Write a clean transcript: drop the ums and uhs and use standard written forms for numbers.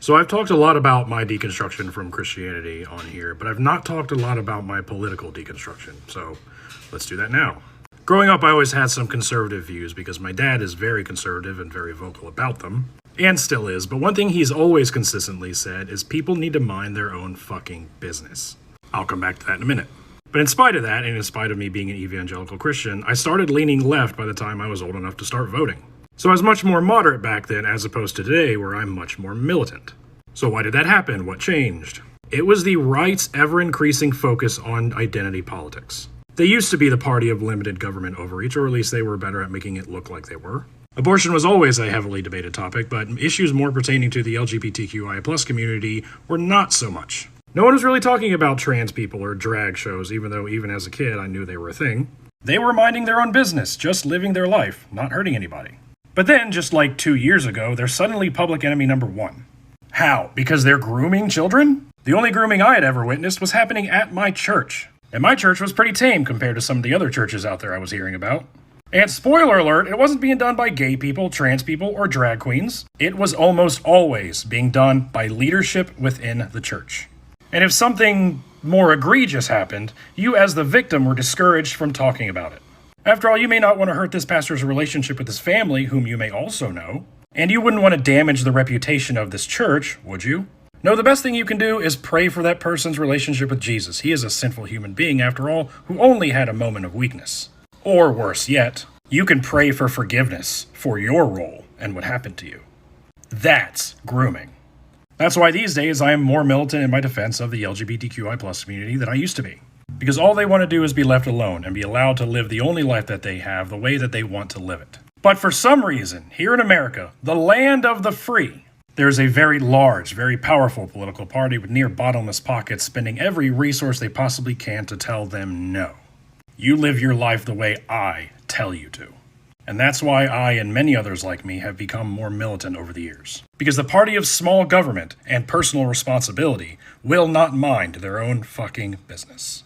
So I've talked a lot about my deconstruction from Christianity on here, but I've not talked a lot about my political deconstruction, so let's do that now. Growing up, I always had some conservative views because my dad is very conservative and very vocal about them, and still is, but one thing he's always consistently said is people need to mind their own fucking business. I'll come back to that in a minute. But in spite of that, and in spite of me being an evangelical Christian, I started leaning left by the time I was old enough to start voting. So I was much more moderate back then as opposed to today where I'm much more militant. So why did that happen? What changed? It was the right's ever-increasing focus on identity politics. They used to be the party of limited government overreach, or at least they were better at making it look like they were. Abortion was always a heavily debated topic, but issues more pertaining to the LGBTQI+ community were not so much. No one was really talking about trans people or drag shows, even though even as a kid I knew they were a thing. They were minding their own business, just living their life, not hurting anybody. But then, just like 2 years ago, they're suddenly public enemy number one. How? Because they're grooming children? The only grooming I had ever witnessed was happening at my church. And my church was pretty tame compared to some of the other churches out there I was hearing about. And spoiler alert, it wasn't being done by gay people, trans people, or drag queens. It was almost always being done by leadership within the church. And if something more egregious happened, you as the victim were discouraged from talking about it. After all, you may not want to hurt this pastor's relationship with his family, whom you may also know. And you wouldn't want to damage the reputation of this church, would you? No, the best thing you can do is pray for that person's relationship with Jesus. He is a sinful human being, after all, who only had a moment of weakness. Or worse yet, you can pray for forgiveness for your role and what happened to you. That's grooming. That's why these days I am more militant in my defense of the LGBTQI+ community than I used to be. Because all they want to do is be left alone and be allowed to live the only life that they have the way that they want to live it. But for some reason, here in America, the land of the free, there's a very large, very powerful political party with near bottomless pockets spending every resource they possibly can to tell them no. You live your life the way I tell you to. And that's why I and many others like me have become more militant over the years. Because the party of small government and personal responsibility will not mind their own fucking business.